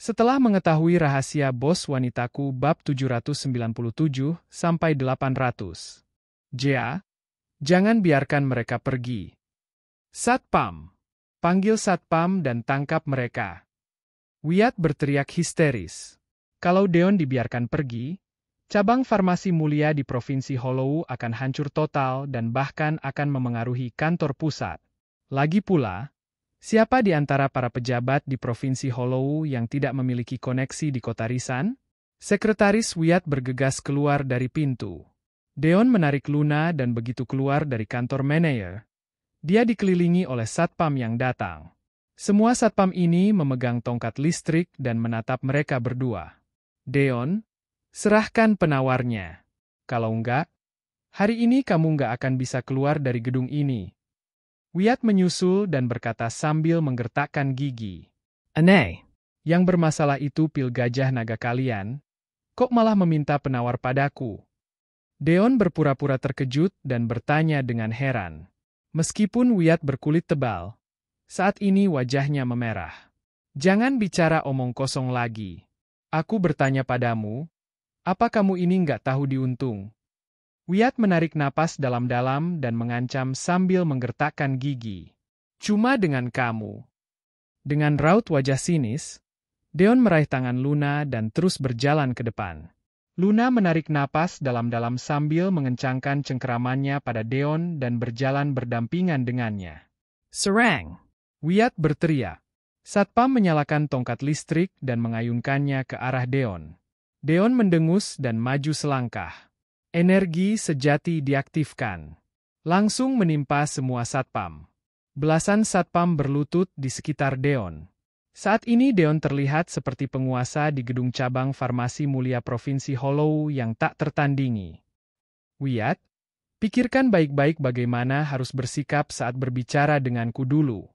Setelah mengetahui rahasia bos wanitaku bab 797-800. Ja, jangan biarkan mereka pergi. Satpam. Panggil Satpam dan tangkap mereka. Wyatt berteriak histeris. Kalau Deon dibiarkan pergi, cabang farmasi mulia di Provinsi Hollow akan hancur total dan bahkan akan memengaruhi kantor pusat. Lagi pula, siapa di antara para pejabat di Provinsi Hollow yang tidak memiliki koneksi di kota Risan? Sekretaris Wyatt bergegas keluar dari pintu. Deon menarik Luna dan begitu keluar dari kantor manajer, dia dikelilingi oleh satpam yang datang. Semua satpam ini memegang tongkat listrik dan menatap mereka berdua. Deon, serahkan penawarnya. Kalau enggak, hari ini kamu enggak akan bisa keluar dari gedung ini. Wyatt menyusul dan berkata sambil menggertakkan gigi. Aneh. Yang bermasalah itu pil gajah naga kalian, kok malah meminta penawar padaku? Deon berpura-pura terkejut dan bertanya dengan heran. Meskipun Wyatt berkulit tebal, saat ini wajahnya memerah. Jangan bicara omong kosong lagi. Aku bertanya padamu, apa kamu ini nggak tahu diuntung? Wyatt menarik napas dalam-dalam dan mengancam sambil menggertakkan gigi. Cuma dengan kamu. Dengan raut wajah sinis, Deon meraih tangan Luna dan terus berjalan ke depan. Luna menarik napas dalam-dalam sambil mengencangkan cengkeramannya pada Deon dan berjalan berdampingan dengannya. Serang. Wyatt berteriak. Satpam menyalakan tongkat listrik dan mengayunkannya ke arah Deon. Deon mendengus dan maju selangkah. Energi sejati diaktifkan. Langsung menimpa semua satpam. Belasan satpam berlutut di sekitar Deon. Saat ini Deon terlihat seperti penguasa di gedung cabang farmasi mulia Provinsi Hollow yang tak tertandingi. Wyatt, pikirkan baik-baik bagaimana harus bersikap saat berbicara denganku dulu.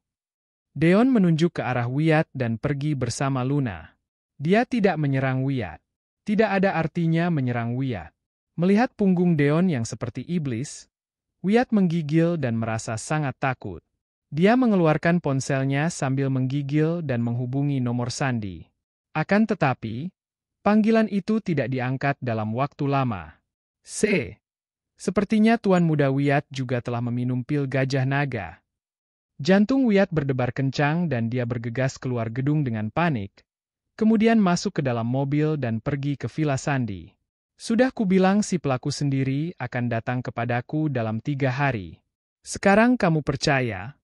Deon menunjuk ke arah Wyatt dan pergi bersama Luna. Dia tidak menyerang Wyatt. Tidak ada artinya menyerang Wyatt. Melihat punggung Deon yang seperti iblis, Wyatt menggigil dan merasa sangat takut. Dia mengeluarkan ponselnya sambil menggigil dan menghubungi nomor sandi. Akan tetapi, panggilan itu tidak diangkat dalam waktu lama. Sepertinya Tuan Muda Wyatt juga telah meminum pil gajah naga. Jantung Wyatt berdebar kencang dan dia bergegas keluar gedung dengan panik, kemudian masuk ke dalam mobil dan pergi ke Villa Sandi. Sudah kubilang si pelaku sendiri akan datang kepadaku dalam 3 hari. Sekarang kamu percaya?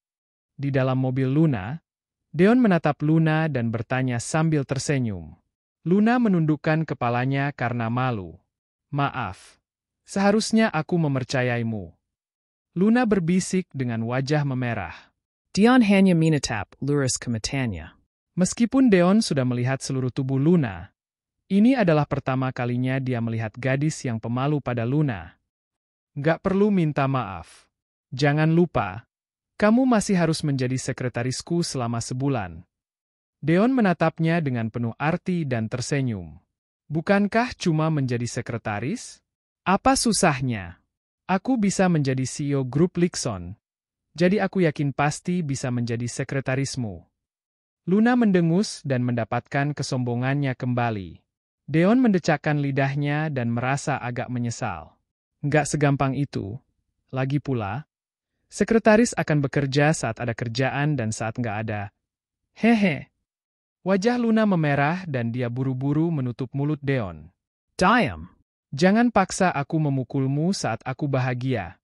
Di dalam mobil Luna, Deon menatap Luna dan bertanya sambil tersenyum. Luna menundukkan kepalanya karena malu. Maaf, seharusnya aku mempercayaimu. Luna berbisik dengan wajah memerah. Dion hanya minatap lurus ke matanya. Meskipun Deon sudah melihat seluruh tubuh Luna, ini adalah pertama kalinya dia melihat gadis yang pemalu pada Luna. Gak perlu minta maaf. Jangan lupa, kamu masih harus menjadi sekretarisku selama sebulan. Deon menatapnya dengan penuh arti dan tersenyum. Bukankah cuma menjadi sekretaris? Apa susahnya? Aku bisa menjadi CEO grup Lixon. Jadi aku yakin pasti bisa menjadi sekretarismu. Luna mendengus dan mendapatkan kesombongannya kembali. Deon mendecakkan lidahnya dan merasa agak menyesal. Nggak segampang itu. Lagi pula, sekretaris akan bekerja saat ada kerjaan dan saat nggak ada. Hehe. Wajah Luna memerah dan dia buru-buru menutup mulut Deon. Diam. Jangan paksa aku memukulmu saat aku bahagia.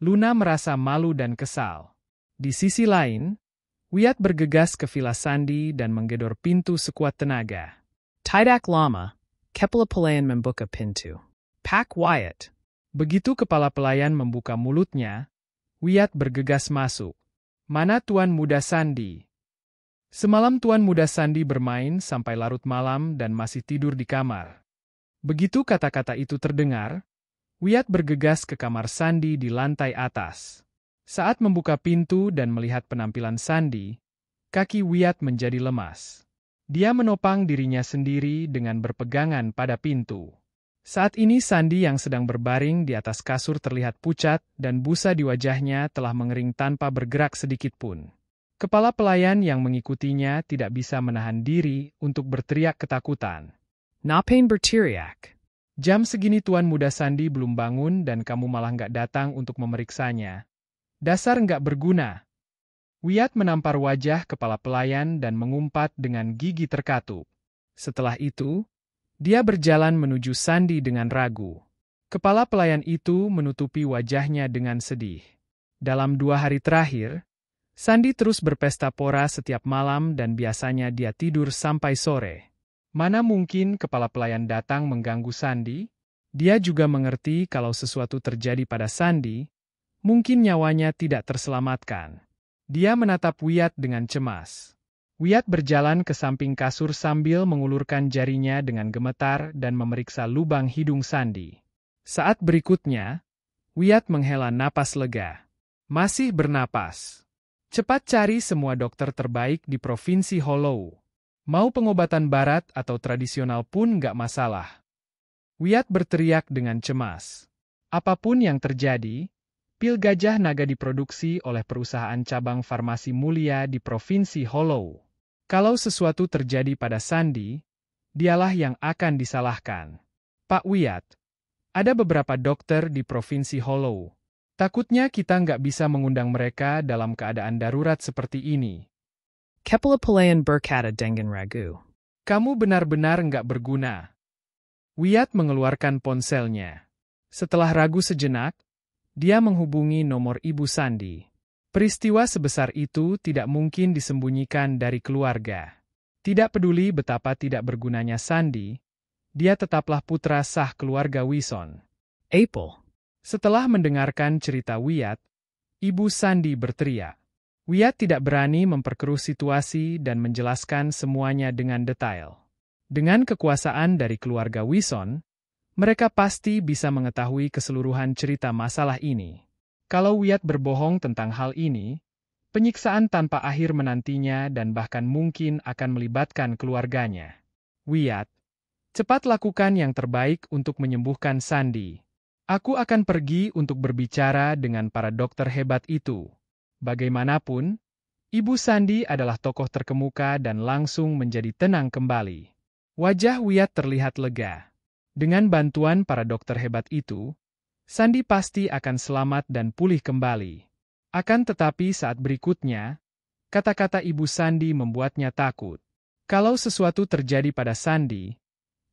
Luna merasa malu dan kesal. Di sisi lain, Wyatt bergegas ke Villa Sandi dan menggedor pintu sekuat tenaga. Tidak lama, kepala pelayan membuka pintu. Pak Wyatt. Begitu kepala pelayan membuka mulutnya, Wyatt bergegas masuk. Mana Tuan Muda Sandi? Semalam Tuan Muda Sandi bermain sampai larut malam dan masih tidur di kamar. Begitu kata-kata itu terdengar, Wyatt bergegas ke kamar Sandi di lantai atas. Saat membuka pintu dan melihat penampilan Sandi, kaki Wyatt menjadi lemas. Dia menopang dirinya sendiri dengan berpegangan pada pintu. Saat ini Sandi yang sedang berbaring di atas kasur terlihat pucat dan busa di wajahnya telah mengering tanpa bergerak sedikit pun. Kepala pelayan yang mengikutinya tidak bisa menahan diri untuk berteriak ketakutan. Napain berteriak. Jam segini Tuan Muda Sandi belum bangun dan kamu malah nggak datang untuk memeriksanya. Dasar nggak berguna. Wyatt menampar wajah kepala pelayan dan mengumpat dengan gigi terkatup. Setelah itu, dia berjalan menuju Sandi dengan ragu. Kepala pelayan itu menutupi wajahnya dengan sedih. Dalam 2 hari terakhir, Sandi terus berpesta pora setiap malam dan biasanya dia tidur sampai sore. Mana mungkin kepala pelayan datang mengganggu Sandi? Dia juga mengerti kalau sesuatu terjadi pada Sandi, mungkin nyawanya tidak terselamatkan. Dia menatap Wyatt dengan cemas. Wyatt berjalan ke samping kasur sambil mengulurkan jarinya dengan gemetar dan memeriksa lubang hidung Sandi. Saat berikutnya, Wyatt menghela napas lega. Masih bernapas. Cepat cari semua dokter terbaik di Provinsi Hollow. Mau pengobatan barat atau tradisional pun nggak masalah. Wyatt berteriak dengan cemas. Apapun yang terjadi, pil gajah naga diproduksi oleh perusahaan cabang farmasi mulia di Provinsi Hollow. Kalau sesuatu terjadi pada Sandi, dialah yang akan disalahkan. Pak Wyatt, ada beberapa dokter di Provinsi Hollow. Takutnya kita nggak bisa mengundang mereka dalam keadaan darurat seperti ini. Kepala pelayan berkata dengan ragu. Kamu benar-benar nggak berguna. Wyatt mengeluarkan ponselnya. Setelah ragu sejenak, dia menghubungi nomor Ibu Sandi. Peristiwa sebesar itu tidak mungkin disembunyikan dari keluarga. Tidak peduli betapa tidak bergunanya Sandi, dia tetaplah putra sah keluarga Wison. April. Setelah mendengarkan cerita Wyatt, Ibu Sandi berteriak. Wyatt tidak berani memperkeruh situasi dan menjelaskan semuanya dengan detail. Dengan kekuasaan dari keluarga Wison, mereka pasti bisa mengetahui keseluruhan cerita masalah ini. Kalau Wyatt berbohong tentang hal ini, penyiksaan tanpa akhir menantinya dan bahkan mungkin akan melibatkan keluarganya. Wyatt, cepat lakukan yang terbaik untuk menyembuhkan Sandi. Aku akan pergi untuk berbicara dengan para dokter hebat itu. Bagaimanapun, Ibu Sandi adalah tokoh terkemuka dan langsung menjadi tenang kembali. Wajah Wyatt terlihat lega. Dengan bantuan para dokter hebat itu, Sandi pasti akan selamat dan pulih kembali. Akan tetapi saat berikutnya, kata-kata Ibu Sandi membuatnya takut. Kalau sesuatu terjadi pada Sandi,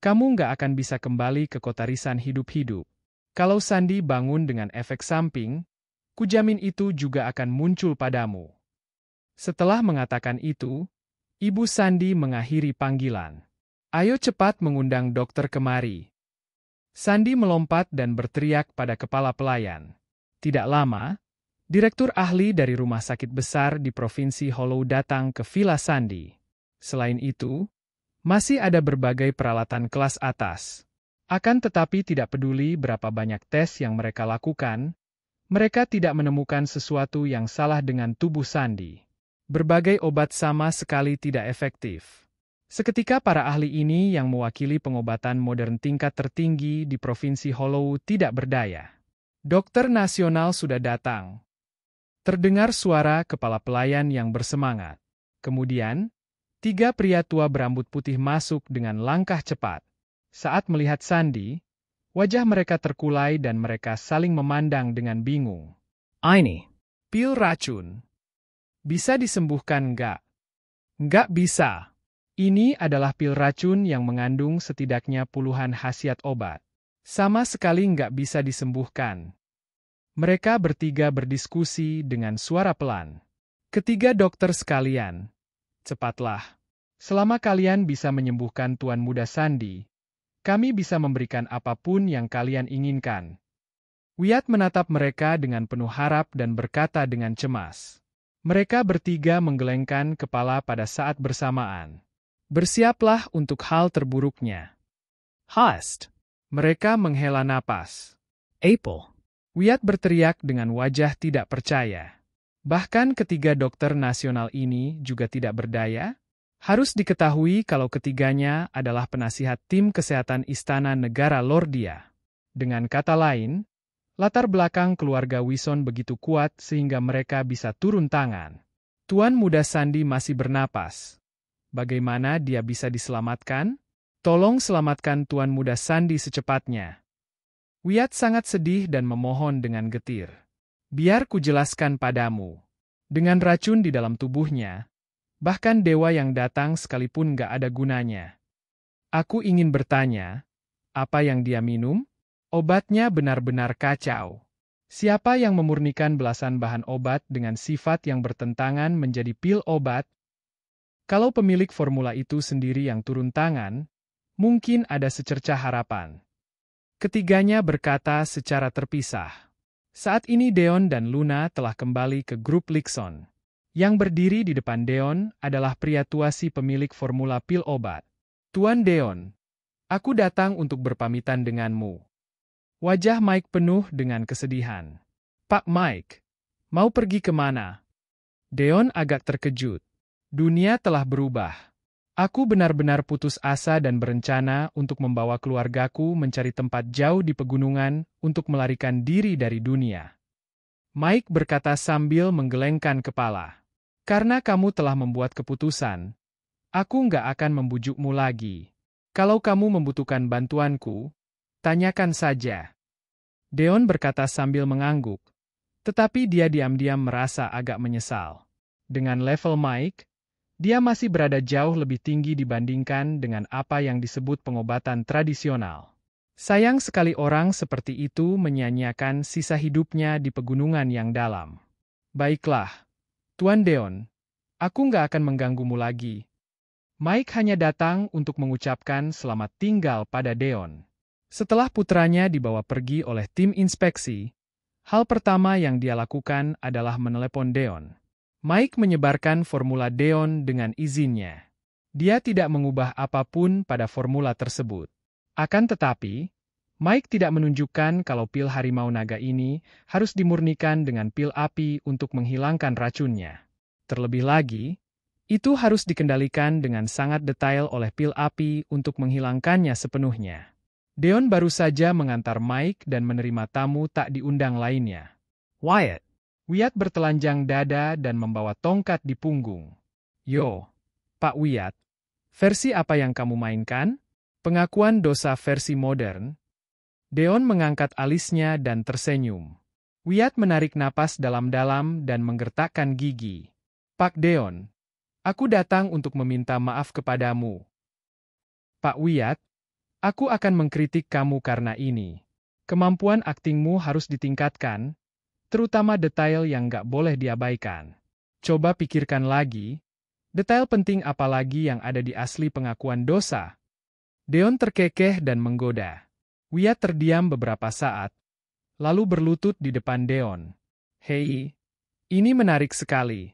kamu nggak akan bisa kembali ke kota Risan hidup-hidup. Kalau Sandi bangun dengan efek samping, kujamin itu juga akan muncul padamu. Setelah mengatakan itu, Ibu Sandi mengakhiri panggilan. Ayo cepat mengundang dokter kemari. Sandi melompat dan berteriak pada kepala pelayan. Tidak lama, direktur ahli dari rumah sakit besar di Provinsi Hollow datang ke Villa Sandi. Selain itu, masih ada berbagai peralatan kelas atas. Akan tetapi tidak peduli berapa banyak tes yang mereka lakukan, mereka tidak menemukan sesuatu yang salah dengan tubuh Sandi. Berbagai obat sama sekali tidak efektif. Seketika para ahli ini yang mewakili pengobatan modern tingkat tertinggi di Provinsi Hollow tidak berdaya. Dokter nasional sudah datang. Terdengar suara kepala pelayan yang bersemangat. Kemudian, 3 pria tua berambut putih masuk dengan langkah cepat. Saat melihat Sandi, wajah mereka terkulai dan mereka saling memandang dengan bingung. Ini. Pil racun. Bisa disembuhkan nggak? Nggak bisa. Ini adalah pil racun yang mengandung setidaknya puluhan khasiat obat. Sama sekali nggak bisa disembuhkan. Mereka bertiga berdiskusi dengan suara pelan. Ketiga dokter sekalian, cepatlah. Selama kalian bisa menyembuhkan Tuan Muda Sandi, kami bisa memberikan apapun yang kalian inginkan. Wyatt menatap mereka dengan penuh harap dan berkata dengan cemas. Mereka bertiga menggelengkan kepala pada saat bersamaan. Bersiaplah untuk hal terburuknya. Hast. Mereka menghela napas. April. Wyatt berteriak dengan wajah tidak percaya. Bahkan ketiga dokter nasional ini juga tidak berdaya. Harus diketahui kalau ketiganya adalah penasihat tim kesehatan Istana Negara Lordia. Dengan kata lain, latar belakang keluarga Wison begitu kuat sehingga mereka bisa turun tangan. Tuan Muda Sandi masih bernapas. Bagaimana dia bisa diselamatkan? Tolong selamatkan Tuan Muda Sandi secepatnya. Wyatt sangat sedih dan memohon dengan getir. Biar kujelaskan padamu. Dengan racun di dalam tubuhnya, bahkan dewa yang datang sekalipun gak ada gunanya. Aku ingin bertanya, apa yang dia minum? Obatnya benar-benar kacau. Siapa yang memurnikan belasan bahan obat dengan sifat yang bertentangan menjadi pil obat? Kalau pemilik formula itu sendiri yang turun tangan, mungkin ada secercah harapan. Ketiganya berkata secara terpisah. Saat ini Deon dan Luna telah kembali ke grup Lixon. Yang berdiri di depan Deon adalah pria tua si pemilik formula pil obat. Tuan Deon, aku datang untuk berpamitan denganmu. Wajah Mike penuh dengan kesedihan. Pak Mike, mau pergi kemana? Deon agak terkejut. Dunia telah berubah. Aku benar-benar putus asa dan berencana untuk membawa keluargaku mencari tempat jauh di pegunungan untuk melarikan diri dari dunia. Mike berkata sambil menggelengkan kepala. Karena kamu telah membuat keputusan, aku nggak akan membujukmu lagi. Kalau kamu membutuhkan bantuanku, tanyakan saja. Deon berkata sambil mengangguk, tetapi dia diam-diam merasa agak menyesal. Dengan level Mike, dia masih berada jauh lebih tinggi dibandingkan dengan apa yang disebut pengobatan tradisional. Sayang sekali orang seperti itu menyia-nyiakan sisa hidupnya di pegunungan yang dalam. Baiklah, Tuan Deon, aku nggak akan mengganggumu lagi. Mike hanya datang untuk mengucapkan selamat tinggal pada Deon. Setelah putranya dibawa pergi oleh tim inspeksi, hal pertama yang dia lakukan adalah menelepon Deon. Mike menyebarkan formula Deon dengan izinnya. Dia tidak mengubah apapun pada formula tersebut. Akan tetapi, Mike tidak menunjukkan kalau pil harimau naga ini harus dimurnikan dengan pil api untuk menghilangkan racunnya. Terlebih lagi, itu harus dikendalikan dengan sangat detail oleh pil api untuk menghilangkannya sepenuhnya. Deon baru saja mengantar Mike dan menerima tamu tak diundang lainnya. Wyatt. Wyatt bertelanjang dada dan membawa tongkat di punggung. Yo, Pak Wyatt, versi apa yang kamu mainkan? Pengakuan dosa versi modern? Deon mengangkat alisnya dan tersenyum. Wyatt menarik napas dalam-dalam dan menggertakkan gigi. Pak Deon, aku datang untuk meminta maaf kepadamu. Pak Wyatt, aku akan mengkritik kamu karena ini. Kemampuan aktingmu harus ditingkatkan, terutama detail yang nggak boleh diabaikan. Coba pikirkan lagi, detail penting apalagi yang ada di asli pengakuan dosa. Deon terkekeh dan menggoda. Wyatt terdiam beberapa saat, lalu berlutut di depan Deon. Hei, ini menarik sekali.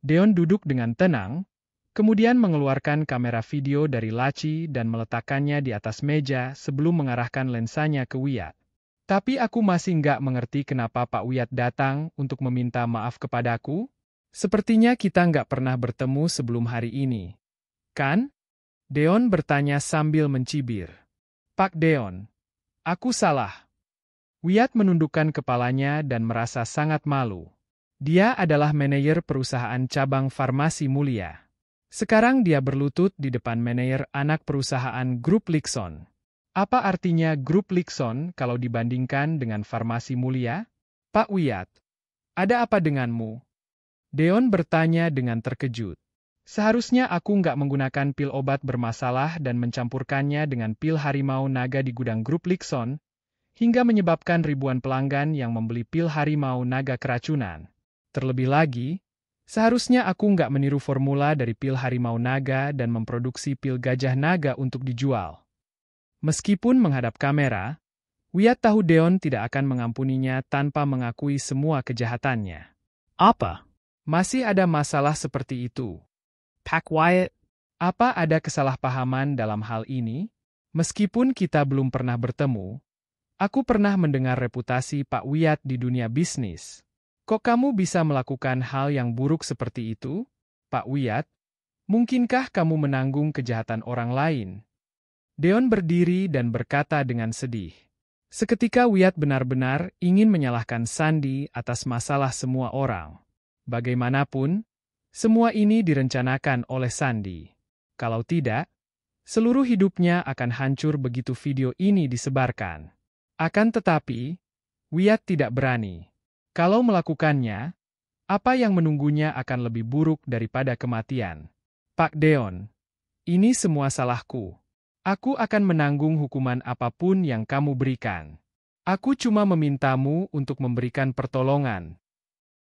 Deon duduk dengan tenang, kemudian mengeluarkan kamera video dari laci dan meletakkannya di atas meja sebelum mengarahkan lensanya ke Wyatt. Tapi aku masih nggak mengerti kenapa Pak Wyatt datang untuk meminta maaf kepadaku. Sepertinya kita nggak pernah bertemu sebelum hari ini. Kan? Deon bertanya sambil mencibir. Pak Deon, aku salah. Wyatt menundukkan kepalanya dan merasa sangat malu. Dia adalah manajer perusahaan cabang farmasi mulia. Sekarang dia berlutut di depan manajer anak perusahaan grup Lixon. Apa artinya grup Lixon kalau dibandingkan dengan farmasi mulia? Pak Wyatt, ada apa denganmu? Deon bertanya dengan terkejut. Seharusnya aku nggak menggunakan pil obat bermasalah dan mencampurkannya dengan pil harimau naga di gudang grup Lixon, hingga menyebabkan ribuan pelanggan yang membeli pil harimau naga keracunan. Terlebih lagi, seharusnya aku nggak meniru formula dari pil harimau naga dan memproduksi pil gajah naga untuk dijual. Meskipun menghadap kamera, Wyatt tahu Deon tidak akan mengampuninya tanpa mengakui semua kejahatannya. Apa? Masih ada masalah seperti itu. Pak Wyatt. Apa ada kesalahpahaman dalam hal ini? Meskipun kita belum pernah bertemu, aku pernah mendengar reputasi Pak Wyatt di dunia bisnis. Kok kamu bisa melakukan hal yang buruk seperti itu? Pak Wyatt, mungkinkah kamu menanggung kejahatan orang lain? Deon berdiri dan berkata dengan sedih. Seketika Wyatt benar-benar ingin menyalahkan Sandi atas masalah semua orang. Bagaimanapun, Semua ini direncanakan oleh Sandi. Kalau tidak, seluruh hidupnya akan hancur begitu video ini disebarkan. Akan tetapi, Wyatt tidak berani. Kalau melakukannya, apa yang menunggunya akan lebih buruk daripada kematian. Pak Deon, ini semua salahku. Aku akan menanggung hukuman apapun yang kamu berikan. Aku cuma memintamu untuk memberikan pertolongan.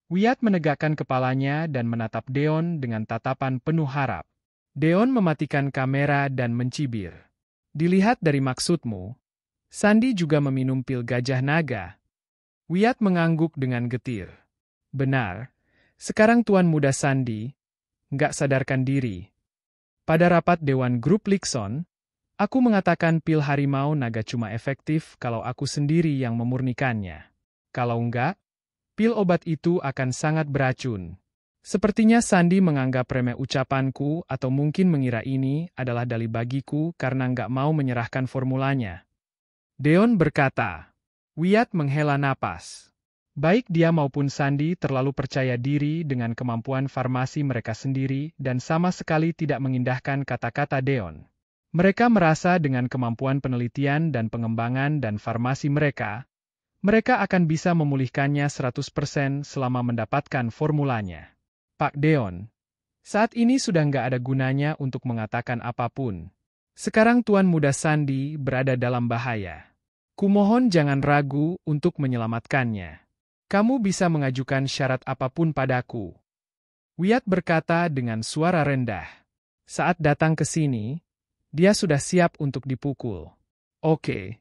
Wyatt menegakkan kepalanya dan menatap Deon dengan tatapan penuh harap. Deon mematikan kamera dan mencibir. Dilihat dari maksudmu, Sandi juga meminum pil gajah naga. Wyatt mengangguk dengan getir. Benar, sekarang Tuan Muda Sandi nggak sadarkan diri. Pada rapat Dewan Grup Likson, aku mengatakan pil harimau naga cuma efektif kalau aku sendiri yang memurnikannya. Kalau enggak, pil obat itu akan sangat beracun. Sepertinya Sandi menganggap remeh ucapanku atau mungkin mengira ini adalah dalih bagiku karena enggak mau menyerahkan formulanya. Deon berkata. Wyatt menghela napas. Baik dia maupun Sandi terlalu percaya diri dengan kemampuan farmasi mereka sendiri dan sama sekali tidak mengindahkan kata-kata Deon. Mereka merasa dengan kemampuan penelitian dan pengembangan dan farmasi mereka akan bisa memulihkannya 100% selama mendapatkan formulanya. Pak Deon, saat ini sudah nggak ada gunanya untuk mengatakan apapun. Sekarang Tuan Muda Sandi berada dalam bahaya. Kumohon jangan ragu untuk menyelamatkannya. Kamu bisa mengajukan syarat apapun padaku. Wyatt berkata dengan suara rendah. Saat datang ke sini, dia sudah siap untuk dipukul. Oke.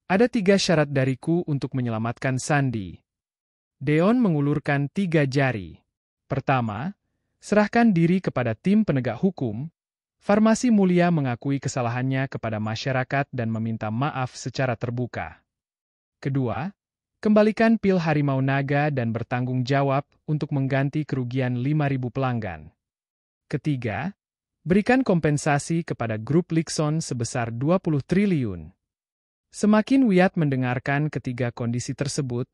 Ada 3 syarat dariku untuk menyelamatkan Sandi. Deon mengulurkan 3 jari. Pertama, serahkan diri kepada tim penegak hukum. Farmasi mulia mengakui kesalahannya kepada masyarakat dan meminta maaf secara terbuka. Kedua, kembalikan pil harimau naga dan bertanggung jawab untuk mengganti kerugian 5.000 pelanggan. Ketiga, berikan kompensasi kepada grup Likson sebesar 20 triliun. Semakin Wyatt mendengarkan ketiga kondisi tersebut,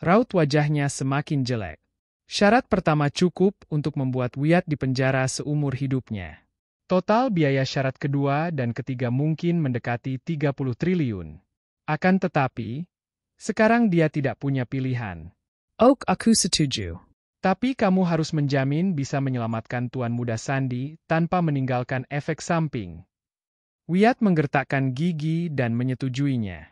raut wajahnya semakin jelek. Syarat pertama cukup untuk membuat Wyatt dipenjara seumur hidupnya. Total biaya syarat kedua dan ketiga mungkin mendekati 30 triliun. Akan tetapi, sekarang dia tidak punya pilihan. Oak, aku setuju. Tapi kamu harus menjamin bisa menyelamatkan Tuan Muda Sandi tanpa meninggalkan efek samping. Wyatt menggertakkan gigi dan menyetujuinya.